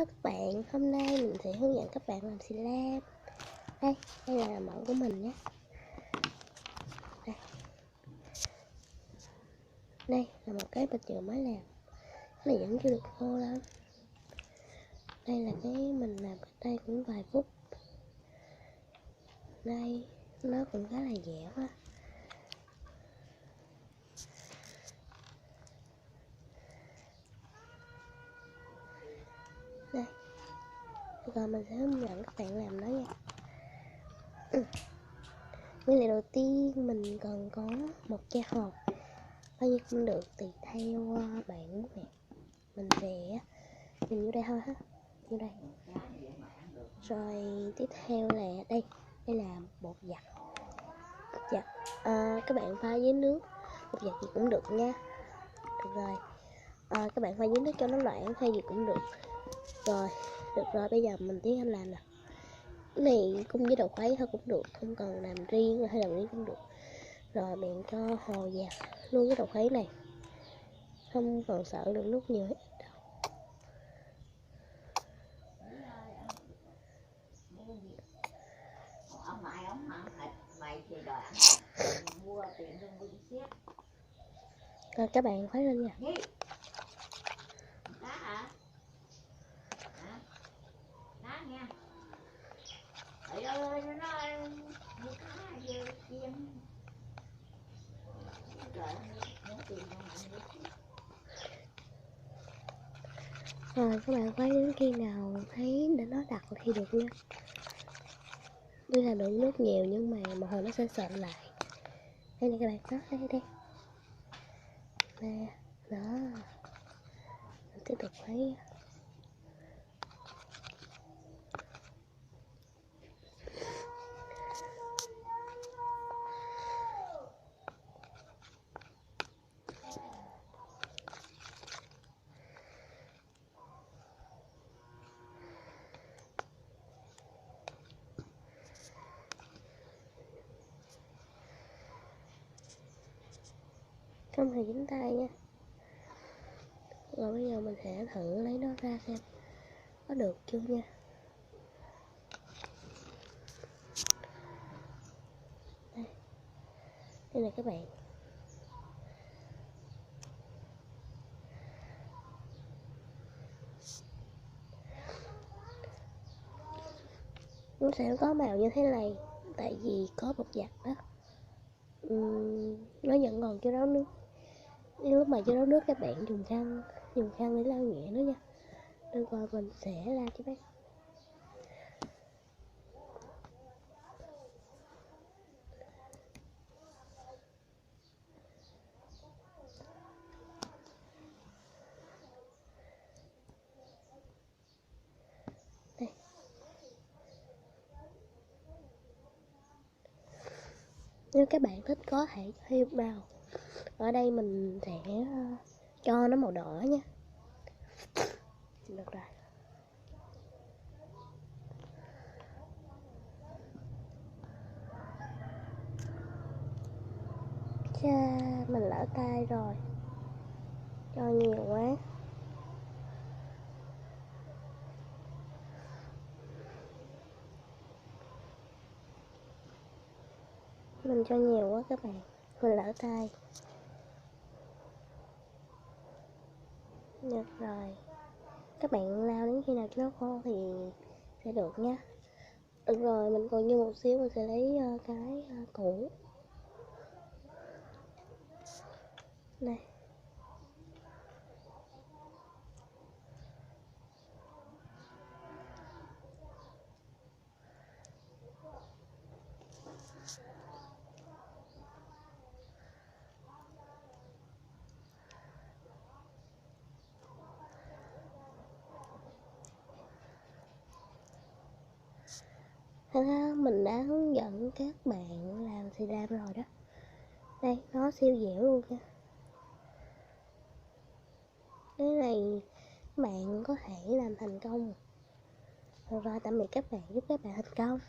Hello các bạn, hôm nay mình sẽ hướng dẫn các bạn làm xì lam. Đây là mẫu của mình nhé. Đây là một cái mình vừa mới làm. Cái này vẫn chưa được khô lắm. Đây là cái mình làm cách đây cũng vài phút. Đây, nó cũng khá là dẻo ha. Đây, rồi mình sẽ hướng dẫn các bạn làm nó nha. Nguyên liệu đầu tiên mình cần có một chai hột, bao nhiêu cũng được tùy theo bạn muốn nè. Mình sẽ nhìn vô đây thôi ha, vô đây. Rồi tiếp theo là đây là bột giặt. Các bạn pha với nước, bột giặt gì cũng được nha. Được rồi, các bạn pha với nước cho nó loãng hay gì cũng được. Rồi, được rồi, bây giờ mình tiến hành làm nè. Cái này cùng với đậu khuấy thôi cũng được, không cần làm riêng hay làm riêng cũng được. Rồi bạn cho hồ vào luôn cái đậu khuấy này, không còn sợ lượng nước nhiều hết đâu. Rồi các bạn khuấy lên nha. Rồi các bạn khuấy đến khi nào thấy để nó đặc thì được nha. Tuy là lượng nước nhiều nhưng mà một hồi nó sẽ sệt lại. Đây nè các bạn, đây nè, đó. Mình tiếp tục khuấy. Không hề dính tay nha. Rồi bây giờ mình sẽ thử lấy nó ra xem có được chưa nha. Đây này các bạn. Nó sẽ có màu như thế này, tại vì có bột giặt đó. Nó vẫn còn chưa ráo nước. Lúc mà chưa ráo nước các bạn dùng khăn để lau nhẹ nó nha. Được rồi, mình sẽ la cho bác. Đây. Nếu các bạn thích có thể thêm màu. Ở đây mình sẽ cho nó màu đỏ nha. Được rồi. Chà, mình lỡ tay rồi. Cho nhiều quá. Mình cho nhiều quá các bạn. Mình lỡ tay. Được rồi. Các bạn lao đến khi nào cho nó khô thì sẽ được nha. Được rồi, mình còn như một xíu mình sẽ lấy cái củ. Đây. Mình đã hướng dẫn các bạn làm xì lam rồi đó. Đây, nó siêu dẻo luôn nha. Cái này các bạn có thể làm thành công. Rồi, tạm biệt các bạn, giúp các bạn thành công.